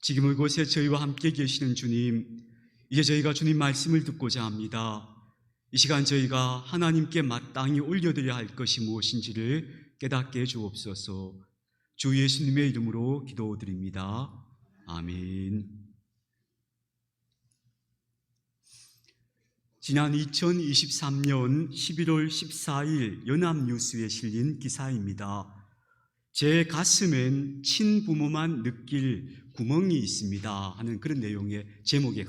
지금 이곳에 저희와 함께 계시는 주님, 이제 저희가 주님 말씀을 듣고자 합니다. 이 시간 저희가 하나님께 마땅히 올려드려야 할 것이 무엇인지를 깨닫게 해 주옵소서. 주 예수님의 이름으로 기도드립니다. 아멘. 지난 2023년 11월 14일 연합뉴스에 실린 기사입니다. 제 가슴엔 친부모만 느낄 구멍이 있습니다 하는 그런 내용의 제목의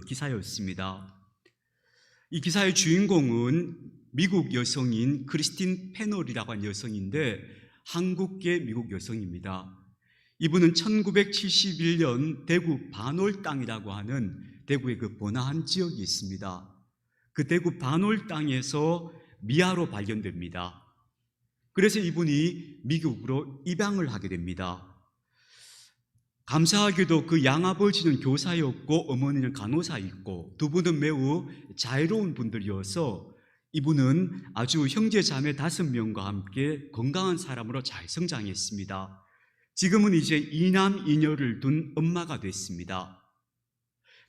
기사였습니다. 이 기사의 주인공은 미국 여성인 크리스틴 패널이라고 하는 여성인데 한국계 미국 여성입니다. 이분은 1971년 대구 반월 땅이라고 하는 대구의 그 번화한 지역이 있습니다. 그 대구 반월 땅에서 미아로 발견됩니다. 그래서 이분이 미국으로 입양을 하게 됩니다. 감사하게도 그 양아버지는 교사였고 어머니는 간호사였고 두 분은 매우 자유로운 분들이어서 이분은 아주 형제 자매 5명과 함께 건강한 사람으로 잘 성장했습니다. 지금은 이제 2남 2녀를 둔 엄마가 됐습니다.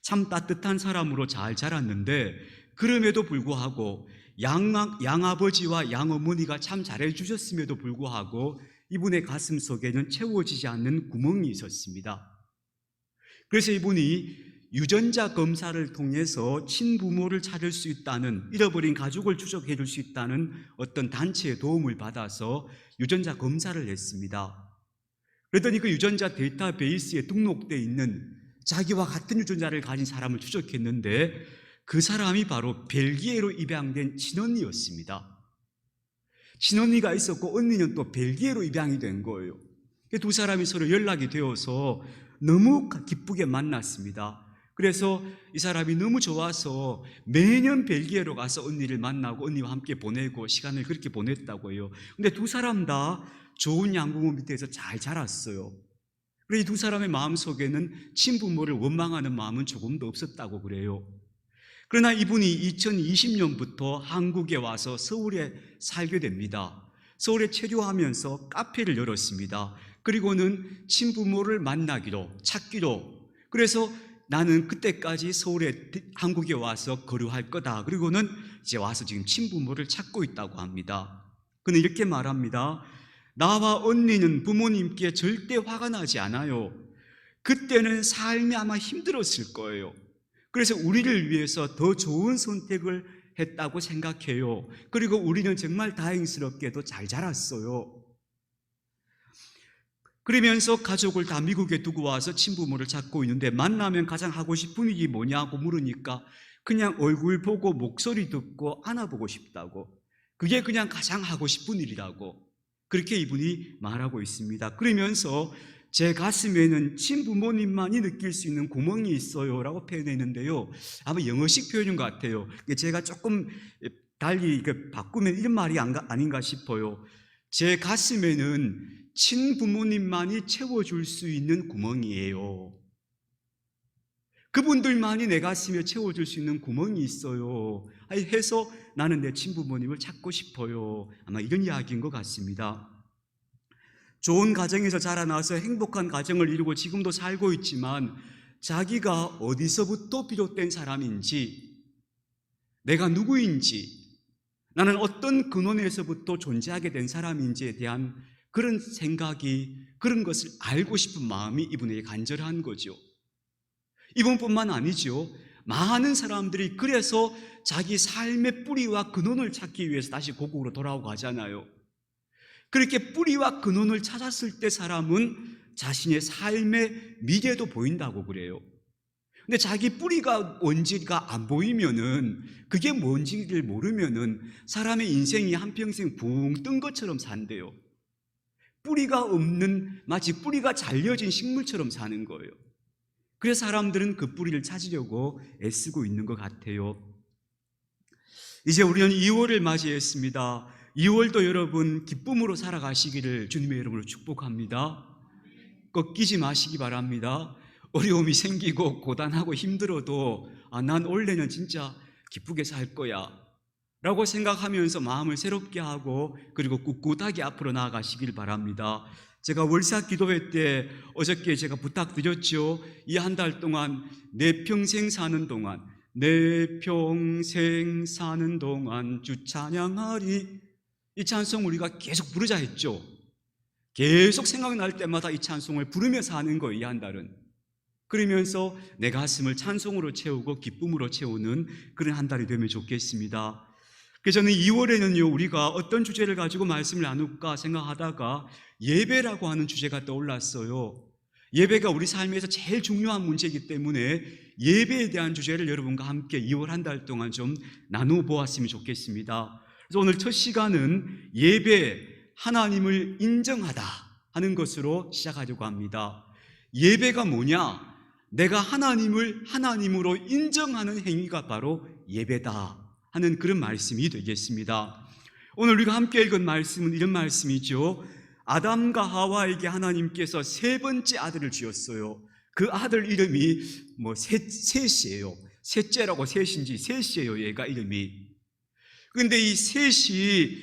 참 따뜻한 사람으로 잘 자랐는데 그럼에도 불구하고 양아버지와 양어머니가 참 잘해주셨음에도 불구하고 이분의 가슴 속에는 채워지지 않는 구멍이 있었습니다. 그래서 이분이 유전자 검사를 통해서 친부모를 찾을 수 있다는, 잃어버린 가족을 추적해 줄 수 있다는 어떤 단체의 도움을 받아서 유전자 검사를 했습니다. 그랬더니 그 유전자 데이터베이스에 등록되어 있는 자기와 같은 유전자를 가진 사람을 추적했는데 그 사람이 바로 벨기에로 입양된 친언니였습니다. 친언니가 있었고 언니는 또 벨기에로 입양이 된 거예요. 두 사람이 서로 연락이 되어서 너무 기쁘게 만났습니다. 그래서 이 사람이 너무 좋아서 매년 벨기에로 가서 언니를 만나고 언니와 함께 보내고 시간을 그렇게 보냈다고 해요. 근데 두 사람 다 좋은 양부모 밑에서 잘 자랐어요. 그래서 이 두 사람의 마음속에는 친부모를 원망하는 마음은 조금도 없었다고 그래요. 그러나 이분이 2020년부터 한국에 와서 서울에 살게 됩니다. 서울에 체류하면서 카페를 열었습니다. 그리고는 친부모를 만나기로, 찾기로, 그래서 나는 그때까지 한국에 와서 거류할 거다. 그리고는 이제 와서 지금 친부모를 찾고 있다고 합니다. 그는 이렇게 말합니다. 나와 언니는 부모님께 절대 화가 나지 않아요. 그때는 삶이 아마 힘들었을 거예요. 그래서 우리를 위해서 더 좋은 선택을 했다고 생각해요. 그리고 우리는 정말 다행스럽게도 잘 자랐어요. 그러면서 가족을 다 미국에 두고 와서 친부모를 찾고 있는데 만나면 가장 하고 싶은 일이 뭐냐고 물으니까 그냥 얼굴 보고 목소리 듣고 안아보고 싶다고. 그게 그냥 가장 하고 싶은 일이라고. 그렇게 이분이 말하고 있습니다. 그러면서 제 가슴에는 친부모님만이 느낄 수 있는 구멍이 있어요 라고 표현했는데요, 아마 영어식 표현인 것 같아요. 제가 조금 달리 바꾸면 이런 말이 아닌가 싶어요. 제 가슴에는 친부모님만이 채워줄 수 있는 구멍이에요. 그분들만이 내 가슴에 채워줄 수 있는 구멍이 있어요 해서 나는 내 친부모님을 찾고 싶어요. 아마 이런 이야기인 것 같습니다. 좋은 가정에서 자라나서 행복한 가정을 이루고 지금도 살고 있지만 자기가 어디서부터 비롯된 사람인지, 내가 누구인지, 나는 어떤 근원에서부터 존재하게 된 사람인지에 대한 그런 생각이, 그런 것을 알고 싶은 마음이 이분에게 간절한 거죠. 이분뿐만 아니죠. 많은 사람들이 그래서 자기 삶의 뿌리와 근원을 찾기 위해서 다시 고국으로 돌아오고 하잖아요. 그렇게 뿌리와 근원을 찾았을 때 사람은 자신의 삶의 미래도 보인다고 그래요. 근데 자기 뿌리가 뭔지가 안 보이면은, 그게 뭔지를 모르면은 사람의 인생이 한평생 붕 뜬 것처럼 산대요. 뿌리가 없는, 마치 뿌리가 잘려진 식물처럼 사는 거예요. 그래서 사람들은 그 뿌리를 찾으려고 애쓰고 있는 것 같아요. 이제 우리는 2월을 맞이했습니다. 2월도 여러분 기쁨으로 살아가시기를 주님의 이름으로 축복합니다. 꺾이지 마시기 바랍니다. 어려움이 생기고 고단하고 힘들어도 난 올해는 진짜 기쁘게 살 거야 라고 생각하면서 마음을 새롭게 하고 그리고 꿋꿋하게 앞으로 나아가시길 바랍니다. 제가 월사 기도회 때 어저께 제가 부탁드렸죠. 이 한 달 동안 내 평생 사는 동안, 내 평생 사는 동안 주 찬양하리, 이 찬송 우리가 계속 부르자 했죠. 계속 생각날 때마다 이 찬송을 부르면서 하는 거예요, 이 한 달은. 그러면서 내 가슴을 찬송으로 채우고 기쁨으로 채우는 그런 한 달이 되면 좋겠습니다. 그래서 저는 2월에는요, 우리가 어떤 주제를 가지고 말씀을 나눌까 생각하다가 예배라고 하는 주제가 떠올랐어요. 예배가 우리 삶에서 제일 중요한 문제이기 때문에 예배에 대한 주제를 여러분과 함께 2월 한 달 동안 좀 나눠보았으면 좋겠습니다. 그래서 오늘 첫 시간은 예배, 하나님을 인정하다 하는 것으로 시작하려고 합니다. 예배가 뭐냐? 내가 하나님을 하나님으로 인정하는 행위가 바로 예배다 하는 그런 말씀이 되겠습니다. 오늘 우리가 함께 읽은 말씀은 이런 말씀이죠. 아담과 하와에게 하나님께서 세 번째 아들을 주었어요. 그 아들 이름이 셋이에요. 셋째라고 셋인지 셋이에요, 얘가 이름이. 그런데 이 셋이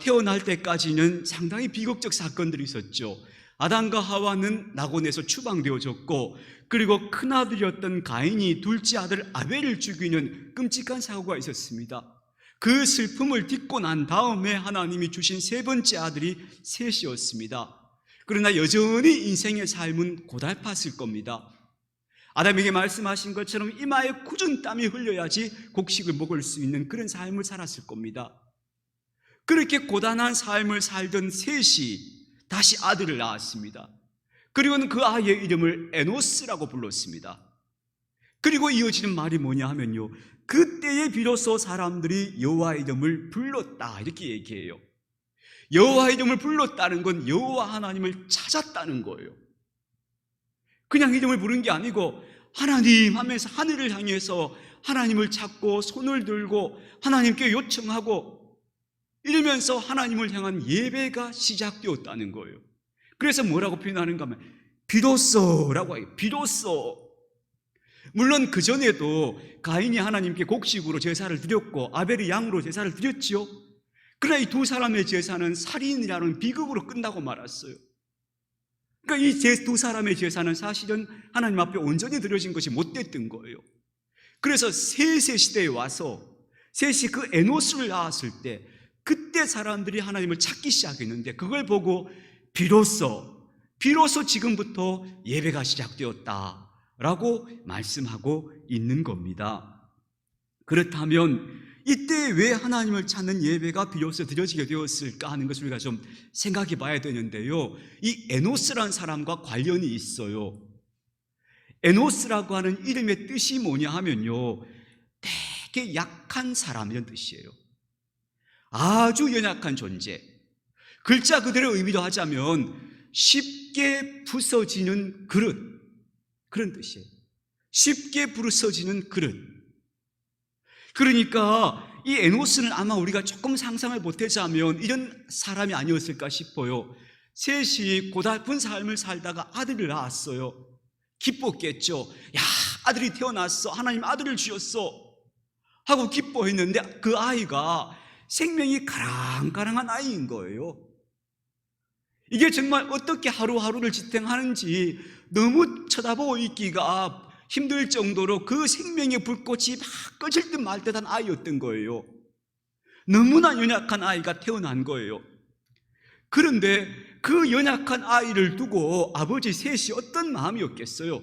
태어날 때까지는 상당히 비극적 사건들이 있었죠. 아담과 하와는 낙원에서 추방되어졌고, 그리고 큰아들이었던 가인이 둘째 아들 아벨을 죽이는 끔찍한 사고가 있었습니다. 그 슬픔을 딛고 난 다음에 하나님이 주신 세 번째 아들이 셋이었습니다. 그러나 여전히 인생의 삶은 고달팠을 겁니다. 아담에게 말씀하신 것처럼 이마에 굳은 땀이 흘려야지 곡식을 먹을 수 있는 그런 삶을 살았을 겁니다. 그렇게 고단한 삶을 살던 셋이 다시 아들을 낳았습니다. 그리고는 그 아이의 이름을 에노스라고 불렀습니다. 그리고 이어지는 말이 뭐냐 하면요, 그때에 비로소 사람들이 여호와 이름을 불렀다, 이렇게 얘기해요. 여호와 이름을 불렀다는 건 여호와 하나님을 찾았다는 거예요. 그냥 이름을 부른 게 아니고 하나님 하면서 하늘을 향해서 하나님을 찾고 손을 들고 하나님께 요청하고 이러면서 하나님을 향한 예배가 시작되었다는 거예요. 그래서 뭐라고 표현하는가 하면 비로소라고 해요. 비로소. 물론 그전에도 가인이 하나님께 곡식으로 제사를 드렸고 아벨이 양으로 제사를 드렸죠. 그러나 이 두 사람의 제사는 살인이라는 비극으로 끝나고 말았어요. 그러니까 이 두 사람의 제사는 사실은 하나님 앞에 온전히 드려진 것이 못 됐던 거예요. 그래서 셋의 시대에 와서 셋이 그 에노스를 낳았을 때 그때 사람들이 하나님을 찾기 시작했는데 그걸 보고 비로소 지금부터 예배가 시작되었다라고 말씀하고 있는 겁니다. 그렇다면 이때 왜 하나님을 찾는 예배가 비로소 드려지게 되었을까 하는 것을 우리가 좀 생각해 봐야 되는데요, 이 에노스라는 사람과 관련이 있어요. 에노스라고 하는 이름의 뜻이 뭐냐 하면요, 되게 약한 사람 이런 뜻이에요. 아주 연약한 존재. 글자 그대로 의미로 하자면 쉽게 부서지는 그릇, 그런 뜻이에요. 쉽게 부서지는 그릇. 그러니까 이 에노스는 아마 우리가 조금 상상을 못하자면 이런 사람이 아니었을까 싶어요. 셋이 고달픈 삶을 살다가 아들을 낳았어요. 기뻤겠죠. 야, 아들이 태어났어, 하나님 아들을 주셨어 하고 기뻐했는데 그 아이가 생명이 가랑가랑한 아이인 거예요. 이게 정말 어떻게 하루하루를 지탱하는지 너무 쳐다보고 있기가 힘들 정도로 그 생명의 불꽃이 막 꺼질 듯 말 듯한 아이였던 거예요. 너무나 연약한 아이가 태어난 거예요. 그런데 그 연약한 아이를 두고 아버지 셋이 어떤 마음이었겠어요?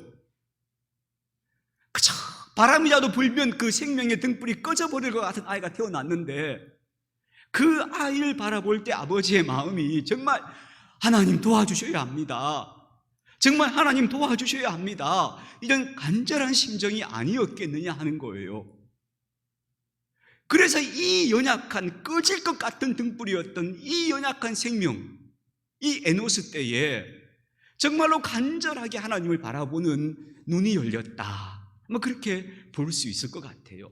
그저 바람이라도 불면 그 생명의 등불이 꺼져버릴 것 같은 아이가 태어났는데 그 아이를 바라볼 때 아버지의 마음이 정말 하나님 도와주셔야 합니다, 정말 하나님 도와주셔야 합니다, 이런 간절한 심정이 아니었겠느냐 하는 거예요. 그래서 이 연약한 꺼질 것 같은 등불이었던 이 연약한 생명, 이 에노스 때에 정말로 간절하게 하나님을 바라보는 눈이 열렸다, 그렇게 볼 수 있을 것 같아요.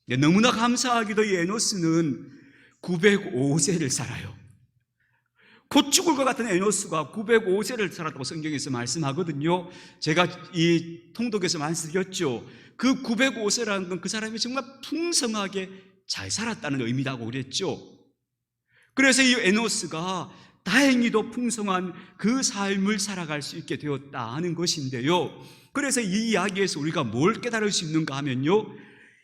너무나 감사하게도 이 에노스는 905세를 살아요. 곧 죽을 것 같은 에노스가 905세를 살았다고 성경에서 말씀하거든요. 제가 이 통독에서 말씀드렸죠. 그 905세라는 건 그 사람이 정말 풍성하게 잘 살았다는 의미라고 그랬죠. 그래서 이 에노스가 다행히도 풍성한 그 삶을 살아갈 수 있게 되었다 하는 것인데요. 그래서 이 이야기에서 우리가 뭘 깨달을 수 있는가 하면요,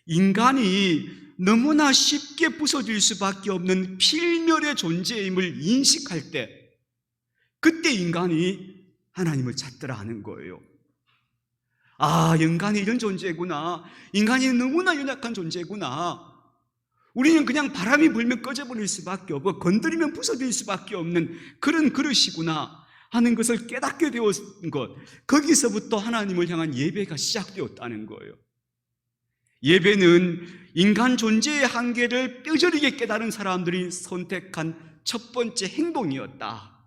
인간이 너무나 쉽게 부서질 수밖에 없는 필멸의 존재임을 인식할 때, 그때 인간이 하나님을 찾더라 하는 거예요. 아, 인간이 이런 존재구나. 인간이 너무나 연약한 존재구나. 우리는 그냥 바람이 불면 꺼져버릴 수밖에 없고 건드리면 부서질 수밖에 없는 그런 그릇이구나 하는 것을 깨닫게 되었던 것, 거기서부터 하나님을 향한 예배가 시작되었다는 거예요. 예배는 인간 존재의 한계를 뼈저리게 깨달은 사람들이 선택한 첫 번째 행동이었다,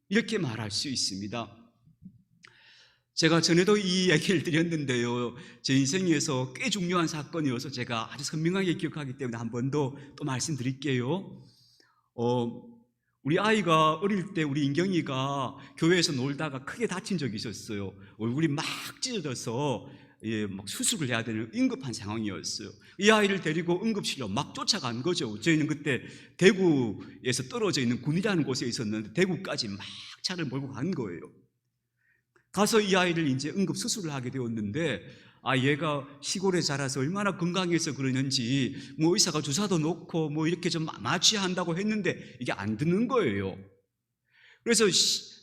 이렇게 말할 수 있습니다. 제가 전에도 이 얘기를 드렸는데요, 제 인생에서 꽤 중요한 사건이어서 제가 아주 선명하게 기억하기 때문에 한 번 더 또 말씀드릴게요. 우리 아이가 어릴 때 우리 인경이가 교회에서 놀다가 크게 다친 적이 있었어요. 얼굴이 막 찢어져서 막 수술을 해야 되는 응급한 상황이었어요. 이 아이를 데리고 응급실로 막 쫓아간 거죠. 저희는 그때 대구에서 떨어져 있는 군이라는 곳에 있었는데 대구까지 막 차를 몰고 간 거예요. 가서 이 아이를 이제 응급 수술을 하게 되었는데, 얘가 시골에 자라서 얼마나 건강해서 그러는지 뭐 의사가 주사도 놓고 뭐 이렇게 좀 마취한다고 했는데 이게 안 듣는 거예요. 그래서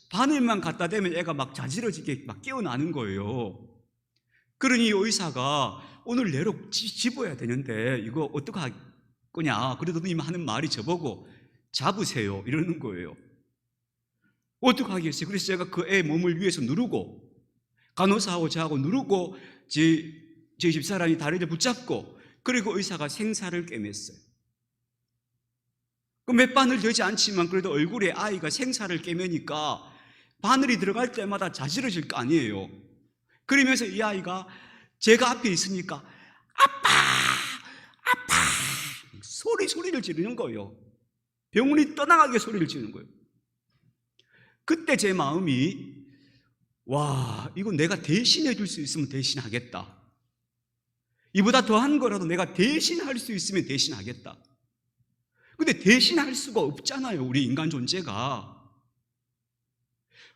바늘만 갖다 대면 애가 막 자지러지게 막 깨어나는 거예요. 그러니 의사가 오늘 내로 집어야 되는데 이거 어떡할 거냐, 그러더니 하는 말이 저보고 잡으세요 이러는 거예요. 어떡하겠어요? 그래서 제가 그 애 몸을 위에서 누르고, 간호사하고 저하고 누르고, 저희 집사람이 다리를 붙잡고, 그리고 의사가 생사를 꿰맸어요. 그 몇 바늘 되지 않지만 그래도 얼굴에 아이가 생사를 꿰매니까 바늘이 들어갈 때마다 자지러질 거 아니에요. 그러면서 이 아이가 제가 앞에 있으니까 아빠! 아빠! 소리를 지르는 거예요. 병원이 떠나가게 소리를 지르는 거예요. 그때 제 마음이, 와, 이거 내가 대신해 줄 수 있으면 대신하겠다. 이보다 더한 거라도 내가 대신할 수 있으면 대신하겠다. 근데 대신할 수가 없잖아요, 우리 인간 존재가.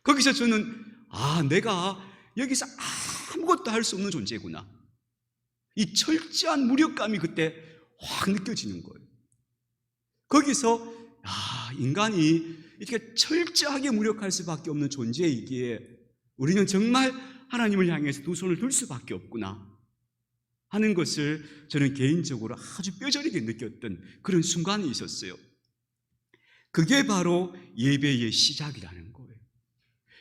거기서 저는, 내가 여기서 아무것도 할 수 없는 존재구나, 이 철저한 무력감이 그때 확 느껴지는 거예요. 거기서 인간이 이렇게 철저하게 무력할 수밖에 없는 존재이기에 우리는 정말 하나님을 향해서 두 손을 들 수밖에 없구나 하는 것을 저는 개인적으로 아주 뼈저리게 느꼈던 그런 순간이 있었어요. 그게 바로 예배의 시작이라는 거예요.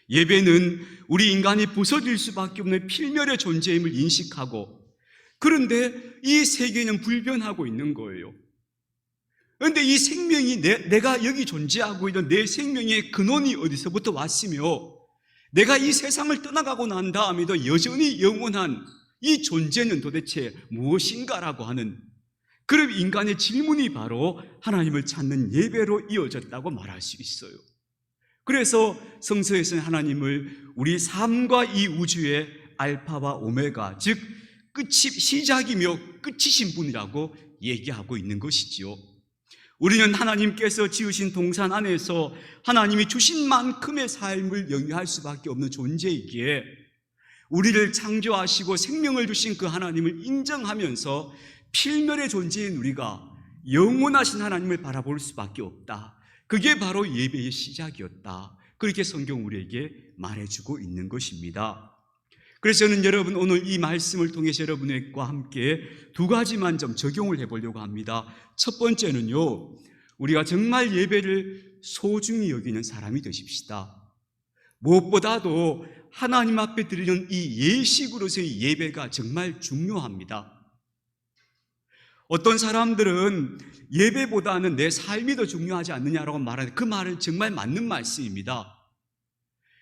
예배는 우리 인간이 부서질 수밖에 없는 필멸의 존재임을 인식하고, 그런데 이 세계는 불변하고 있는 거예요. 그런데 이 생명이 내가 여기 존재하고 있는 내 생명의 근원이 어디서부터 왔으며, 내가 이 세상을 떠나가고 난 다음에도 여전히 영원한 이 존재는 도대체 무엇인가라고 하는 그런 인간의 질문이 바로 하나님을 찾는 예배로 이어졌다고 말할 수 있어요. 그래서 성서에서는 하나님을 우리 삶과 이 우주의 알파와 오메가, 즉 시작이며 끝이신 분이라고 얘기하고 있는 것이지요. 우리는 하나님께서 지으신 동산 안에서 하나님이 주신 만큼의 삶을 영위할 수밖에 없는 존재이기에 우리를 창조하시고 생명을 주신 그 하나님을 인정하면서 필멸의 존재인 우리가 영원하신 하나님을 바라볼 수밖에 없다. 그게 바로 예배의 시작이었다. 그렇게 성경 우리에게 말해주고 있는 것입니다. 그래서 저는 여러분, 오늘 이 말씀을 통해서 여러분과 함께 두 가지만 좀 적용을 해보려고 합니다. 첫 번째는요, 우리가 정말 예배를 소중히 여기는 사람이 되십시다. 무엇보다도 하나님 앞에 드리는 이 예식으로서의 예배가 정말 중요합니다. 어떤 사람들은 예배보다는 내 삶이 더 중요하지 않느냐라고 말하는데, 그 말은 정말 맞는 말씀입니다.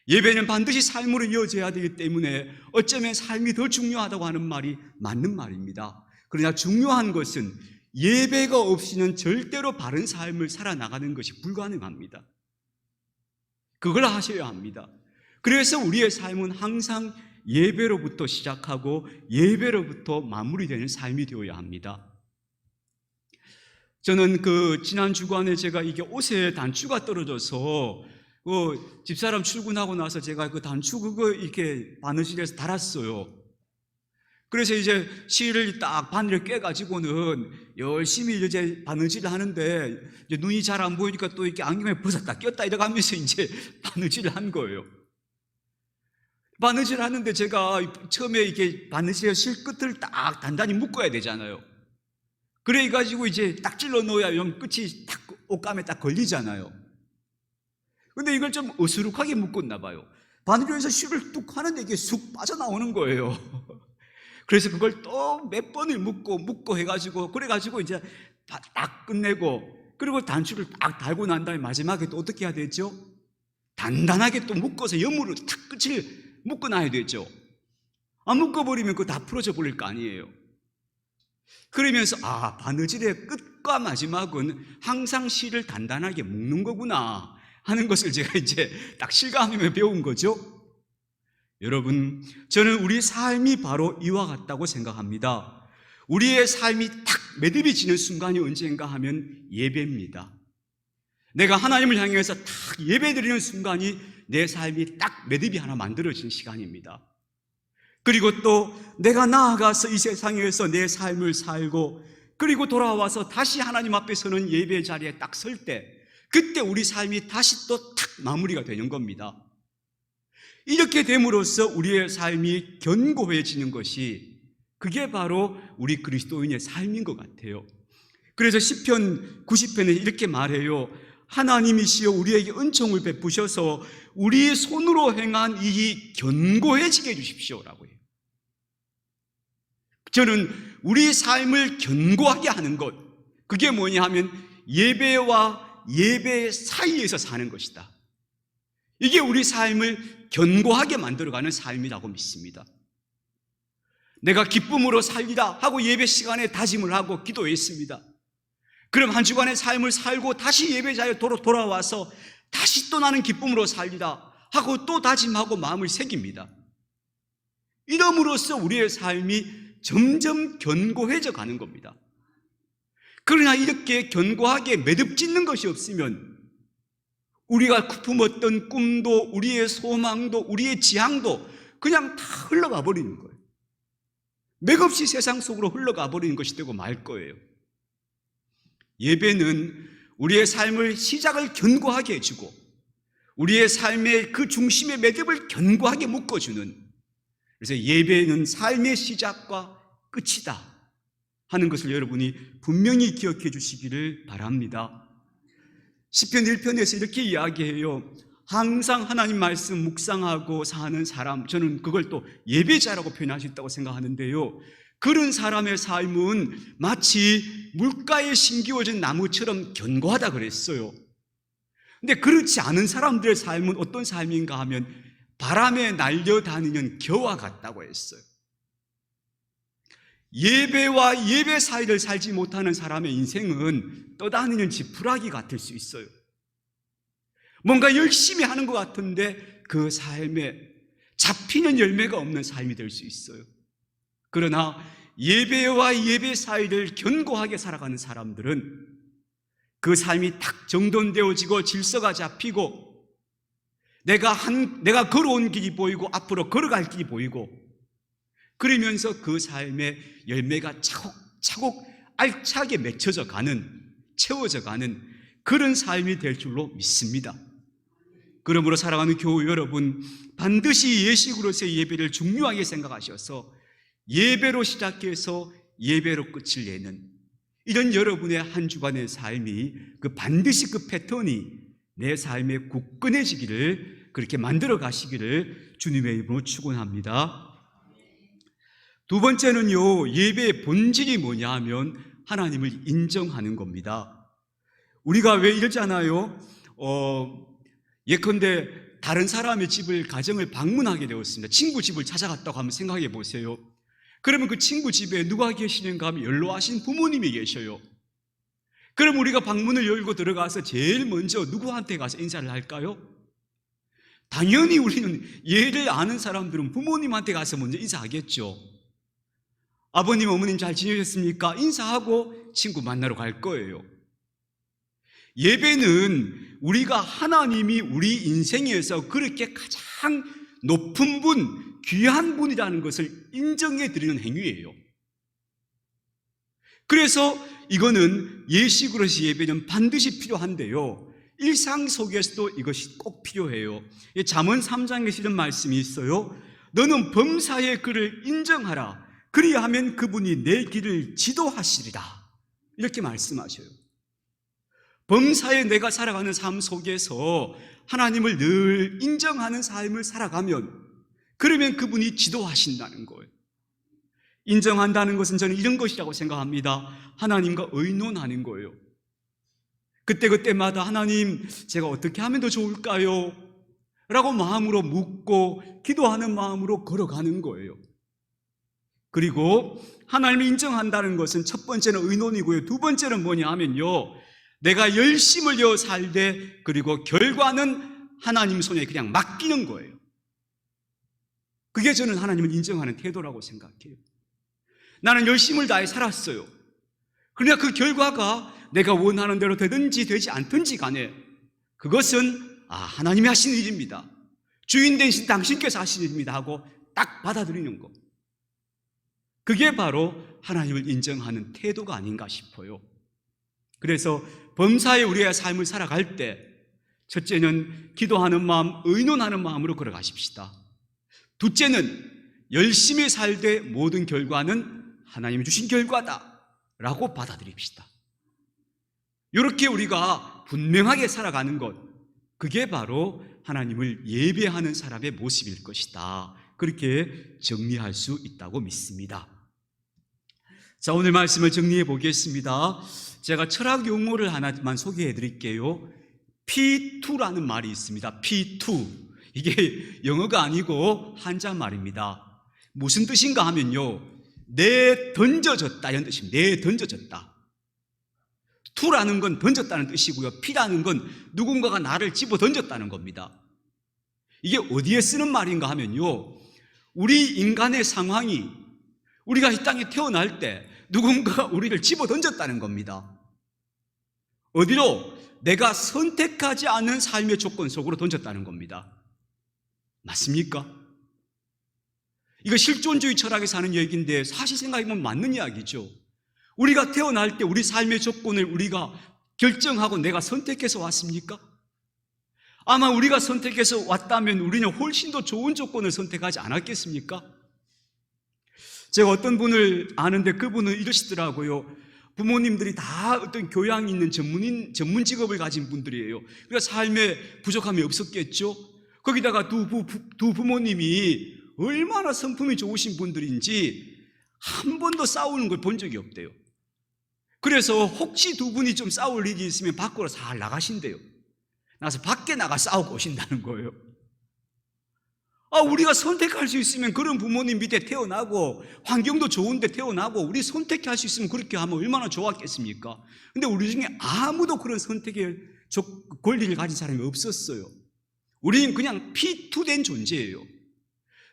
예배는 반드시 삶으로 이어져야 되기 때문에 어쩌면 삶이 더 중요하다고 하는 말이 맞는 말입니다. 그러나 중요한 것은 예배가 없이는 절대로 바른 삶을 살아나가는 것이 불가능합니다. 그걸 하셔야 합니다. 그래서 우리의 삶은 항상 예배로부터 시작하고 예배로부터 마무리되는 삶이 되어야 합니다. 저는 지난 주간에 제가 이게 옷에 단추가 떨어져서 그 집사람 출근하고 나서 제가 그 단추 그거 이렇게 바느질해서 달았어요. 그래서 이제 실을 딱 바늘을 꿰가지고는 열심히 이제 바느질을 하는데 이제 눈이 잘 안 보이니까 또 이렇게 안경에 벗었다 꼈다 이래가면서 이제 바느질을 한 거예요. 바느질 하는데 제가 처음에 이렇게 바느질의 실 끝을 딱 단단히 묶어야 되잖아요. 그래가지고 이제 딱 찔러 넣어야 끝이 딱 옷감에 딱 걸리잖아요. 근데 이걸 좀 어수룩하게 묶었나 봐요. 바느질에서 실을 뚝 하는데 이게 쑥 빠져나오는 거예요. 그래서 그걸 또 몇 번을 묶고 해가지고 그래가지고 이제 딱 끝내고 그리고 단추를 딱 달고 난 다음에 마지막에 또 어떻게 해야 되죠? 단단하게 또 묶어서 염으로 탁 끝을 묶어놔야 되죠. 안 묶어버리면 그거 다 풀어져 버릴 거 아니에요. 그러면서 바느질의 끝과 마지막은 항상 실을 단단하게 묶는 거구나 하는 것을 제가 이제 딱 실감하며 배운 거죠. 여러분, 저는 우리 삶이 바로 이와 같다고 생각합니다. 우리의 삶이 딱 매듭이 지는 순간이 언제인가 하면 예배입니다. 내가 하나님을 향해서 딱 예배드리는 순간이 내 삶이 딱 매듭이 하나 만들어진 시간입니다. 그리고 또 내가 나아가서 이 세상에서 내 삶을 살고 그리고 돌아와서 다시 하나님 앞에 서는 예배 자리에 딱 설 때 그때 우리 삶이 다시 또 탁 마무리가 되는 겁니다. 이렇게 됨으로써 우리의 삶이 견고해지는 것이 그게 바로 우리 그리스도인의 삶인 것 같아요. 그래서 시편 90편에 이렇게 말해요. 하나님이시여 우리에게 은총을 베푸셔서 우리 손으로 행한 일이 견고해지게 해주십시오라고 해요. 저는 우리 삶을 견고하게 하는 것, 그게 뭐냐 하면 예배와 예배 사이에서 사는 것이다. 이게 우리 삶을 견고하게 만들어가는 삶이라고 믿습니다. 내가 기쁨으로 살리라 하고 예배 시간에 다짐을 하고 기도했습니다. 그럼 한 주간의 삶을 살고 다시 예배 자리에 돌아와서 다시 또 나는 기쁨으로 살리라 하고 또 다짐하고 마음을 새깁니다. 이러므로써 우리의 삶이 점점 견고해져 가는 겁니다. 그러나 이렇게 견고하게 매듭짓는 것이 없으면 우리가 품었던 꿈도 우리의 소망도 우리의 지향도 그냥 다 흘러가 버리는 거예요. 맥없이 세상 속으로 흘러가 버리는 것이 되고 말 거예요. 예배는 우리의 삶을 시작을 견고하게 해주고 우리의 삶의 그 중심의 매듭을 견고하게 묶어주는, 그래서 예배는 삶의 시작과 끝이다 하는 것을 여러분이 분명히 기억해 주시기를 바랍니다. 시편 1편에서 이렇게 이야기해요. 항상 하나님 말씀 묵상하고 사는 사람, 저는 그걸 또 예배자라고 표현할 수 있다고 생각하는데요, 그런 사람의 삶은 마치 물가에 심기워진 나무처럼 견고하다 그랬어요. 근데 그렇지 않은 사람들의 삶은 어떤 삶인가 하면 바람에 날려다니는 겨와 같다고 했어요. 예배와 예배 사이를 살지 못하는 사람의 인생은 떠다니는 지푸라기 같을 수 있어요. 뭔가 열심히 하는 것 같은데 그 삶에 잡히는 열매가 없는 삶이 될 수 있어요. 그러나 예배와 예배 사이를 견고하게 살아가는 사람들은 그 삶이 딱 정돈되어지고 질서가 잡히고 내가 걸어온 길이 보이고 앞으로 걸어갈 길이 보이고 그러면서 그 삶의 열매가 차곡차곡 알차게 맺혀져 가는, 채워져 가는 그런 삶이 될 줄로 믿습니다. 그러므로 사랑하는 교우 여러분, 반드시 예식으로서의 예배를 중요하게 생각하셔서 예배로 시작해서 예배로 끝을 내는 이런 여러분의 한 주간의 삶이 반드시 그 패턴이 내 삶에 굳건해지기를, 그렇게 만들어 가시기를 주님의 이름으로 축원합니다. 두 번째는요, 예배의 본질이 뭐냐 하면 하나님을 인정하는 겁니다. 우리가 왜 이러잖아요. 예컨대 다른 사람의 집을, 가정을 방문하게 되었습니다. 친구 집을 찾아갔다고 한번 생각해 보세요. 그러면 그 친구 집에 누가 계시는가 하면 연로하신 부모님이 계셔요. 그럼 우리가 방문을 열고 들어가서 제일 먼저 누구한테 가서 인사를 할까요? 당연히 우리는 예를 아는 사람들은 부모님한테 가서 먼저 인사하겠죠. 아버님, 어머님 잘 지내셨습니까? 인사하고 친구 만나러 갈 거예요. 예배는 우리가 하나님이 우리 인생에서 그렇게 가장 높은 분, 귀한 분이라는 것을 인정해 드리는 행위예요. 그래서 이거는 예식으로서 예배는 반드시 필요한데요, 일상 속에서도 이것이 꼭 필요해요. 잠언 3장에 이런 말씀이 있어요. 너는 범사의 그를 인정하라. 그리하면 그분이 내 길을 지도하시리라. 이렇게 말씀하셔요. 범사에 내가 살아가는 삶 속에서 하나님을 늘 인정하는 삶을 살아가면, 그러면 그분이 지도하신다는 거예요. 인정한다는 것은 저는 이런 것이라고 생각합니다. 하나님과 의논하는 거예요. 그때그때마다 하나님, 제가 어떻게 하면 더 좋을까요? 라고 마음으로 묻고 기도하는 마음으로 걸어가는 거예요. 그리고 하나님을 인정한다는 것은 첫 번째는 의논이고요, 두 번째는 뭐냐 하면요, 내가 열심을 내어 살되 그리고 결과는 하나님 손에 그냥 맡기는 거예요. 그게 저는 하나님을 인정하는 태도라고 생각해요. 나는 열심을 다해 살았어요. 그러나 그 결과가 내가 원하는 대로 되든지 되지 않든지 간에 그것은 하나님이 하신 일입니다, 주인 되신 당신께서 하신 일입니다 하고 딱 받아들이는 것, 그게 바로 하나님을 인정하는 태도가 아닌가 싶어요. 그래서 범사에 우리의 삶을 살아갈 때 첫째는 기도하는 마음, 의논하는 마음으로 걸어가십시다. 둘째는 열심히 살되 모든 결과는 하나님이 주신 결과다 라고 받아들입시다. 이렇게 우리가 분명하게 살아가는 것, 그게 바로 하나님을 예배하는 사람의 모습일 것이다, 그렇게 정리할 수 있다고 믿습니다. 자, 오늘 말씀을 정리해 보겠습니다. 제가 철학 용어를 하나만 소개해 드릴게요. P2라는 말이 있습니다. P2. 이게 영어가 아니고 한자 말입니다. 무슨 뜻인가 하면요, 내 던져졌다 이런 뜻입니다. 내 던져졌다. 투라는 건 던졌다는 뜻이고요, P라는 건 누군가가 나를 집어 던졌다는 겁니다. 이게 어디에 쓰는 말인가 하면요, 우리 인간의 상황이, 우리가 이 땅에 태어날 때 누군가가 우리를 집어 던졌다는 겁니다. 어디로? 내가 선택하지 않은 삶의 조건 속으로 던졌다는 겁니다. 맞습니까? 이거 실존주의 철학에서 하는 얘기인데 사실 생각해보면 맞는 이야기죠. 우리가 태어날 때 우리 삶의 조건을 우리가 결정하고 내가 선택해서 왔습니까? 아마 우리가 선택해서 왔다면 우리는 훨씬 더 좋은 조건을 선택하지 않았겠습니까? 제가 어떤 분을 아는데 그분은 이러시더라고요. 부모님들이 다 어떤 교양 있는 전문 직업을 가진 분들이에요. 그러니까 삶에 부족함이 없었겠죠. 거기다가 두 부모님이 얼마나 성품이 좋으신 분들인지 한 번도 싸우는 걸 본 적이 없대요. 그래서 혹시 두 분이 좀 싸울 일이 있으면 밖으로 잘 나가신대요. 나가서 밖에 나가 싸우고 오신다는 거예요. 우리가 선택할 수 있으면 그런 부모님 밑에 태어나고 환경도 좋은데 태어나고 우리 선택할 수 있으면 그렇게 하면 얼마나 좋았겠습니까? 근데 우리 중에 아무도 그런 선택의 권리를 가진 사람이 없었어요. 우리는 그냥 P2된 존재예요.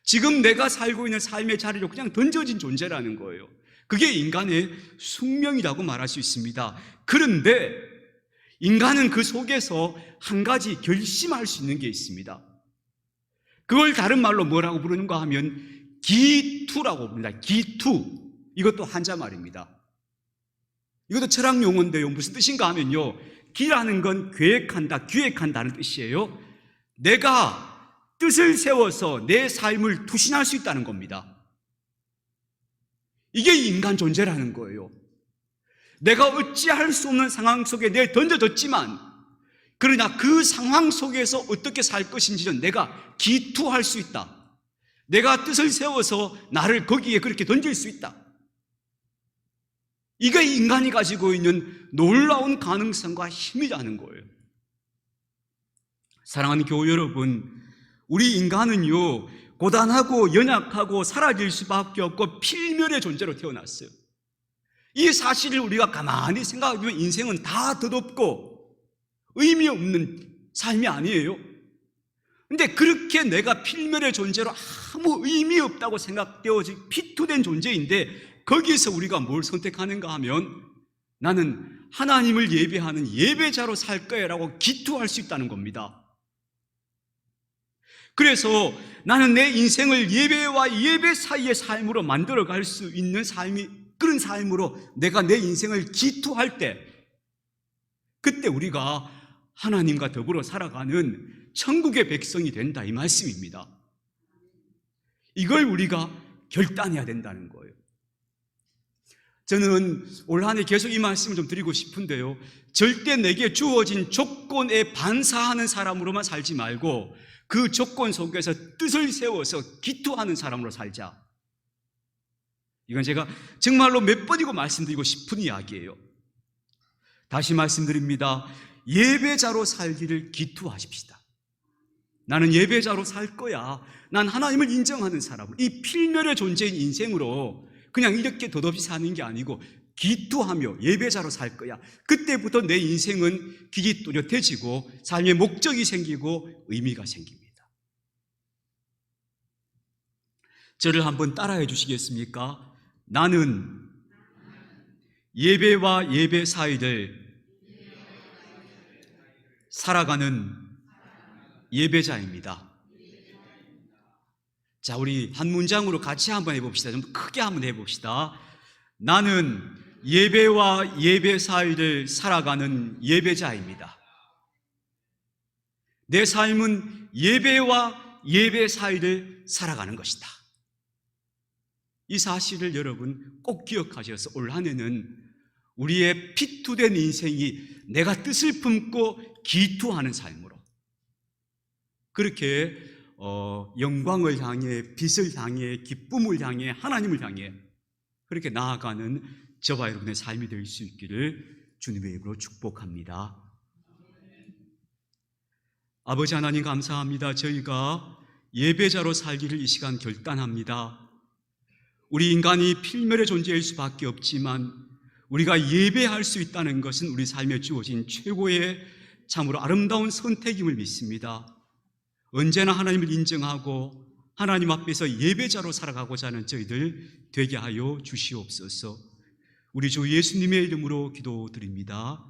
지금 내가 살고 있는 삶의 자리로 그냥 던져진 존재라는 거예요. 그게 인간의 숙명이라고 말할 수 있습니다. 그런데 인간은 그 속에서 한 가지 결심할 수 있는 게 있습니다. 그걸 다른 말로 뭐라고 부르는가 하면 기투라고 부릅니다. 기투. 이것도 한자 말입니다. 이것도 철학 용어인데요, 무슨 뜻인가 하면요, 기라는 건 계획한다, 기획한다는 뜻이에요. 내가 뜻을 세워서 내 삶을 투신할 수 있다는 겁니다. 이게 인간 존재라는 거예요. 내가 어찌할 수 없는 상황 속에 내 던져졌지만, 그러나 그 상황 속에서 어떻게 살 것인지는 내가 기투할 수 있다. 내가 뜻을 세워서 나를 거기에 그렇게 던질 수 있다. 이게 인간이 가지고 있는 놀라운 가능성과 힘이라는 거예요. 사랑하는 교우 여러분, 우리 인간은요, 고단하고 연약하고 사라질 수밖에 없고 필멸의 존재로 태어났어요. 이 사실을 우리가 가만히 생각해보면 인생은 다 덧없고 의미 없는 삶이 아니에요. 근데 그렇게 내가 필멸의 존재로 아무 의미 없다고 생각되어진 피투된 존재인데, 거기서 우리가 뭘 선택하는가 하면 나는 하나님을 예배하는 예배자로 살 거야 라고 기투할 수 있다는 겁니다. 그래서 나는 내 인생을 예배와 예배 사이의 삶으로 만들어갈 수 있는 삶이, 그런 삶으로 내가 내 인생을 기투할 때, 그때 우리가 하나님과 더불어 살아가는 천국의 백성이 된다, 이 말씀입니다. 이걸 우리가 결단해야 된다는 거예요. 저는 올 한 해 계속 이 말씀을 좀 드리고 싶은데요, 절대 내게 주어진 조건에 반사하는 사람으로만 살지 말고 그 조건 속에서 뜻을 세워서 기투하는 사람으로 살자. 이건 제가 정말로 몇 번이고 말씀드리고 싶은 이야기예요. 다시 말씀드립니다. 예배자로 살기를 기투하십시다. 나는 예배자로 살 거야. 난 하나님을 인정하는 사람으로, 이 필멸의 존재인 인생으로 그냥 이렇게 덧없이 사는 게 아니고 기투하며 예배자로 살 거야. 그때부터 내 인생은 길이 뚜렷해지고 삶의 목적이 생기고 의미가 생깁니다. 저를 한번 따라해 주시겠습니까? 나는 예배와 예배 사이를 살아가는 예배자입니다. 자, 우리 한 문장으로 같이 한번 해봅시다. 좀 크게 한번 해봅시다. 나는 예배와 예배 사이를 살아가는 예배자입니다. 내 삶은 예배와 예배 사이를 살아가는 것이다. 이 사실을 여러분 꼭 기억하셔서 올 한 해는 우리의 피투된 인생이 내가 뜻을 품고 기투하는 삶으로, 그렇게 영광을 향해, 빛을 향해, 기쁨을 향해, 하나님을 향해 그렇게 나아가는 저와 여러분의 삶이 될 수 있기를 주님의 이름으로 축복합니다. 아버지 하나님 감사합니다. 저희가 예배자로 살기를 이 시간 결단합니다. 우리 인간이 필멸의 존재일 수밖에 없지만 우리가 예배할 수 있다는 것은 우리 삶에 주어진 최고의 참으로 아름다운 선택임을 믿습니다. 언제나 하나님을 인정하고 하나님 앞에서 예배자로 살아가고자 하는 저희들 되게 하여 주시옵소서. 우리 주 예수님의 이름으로 기도드립니다.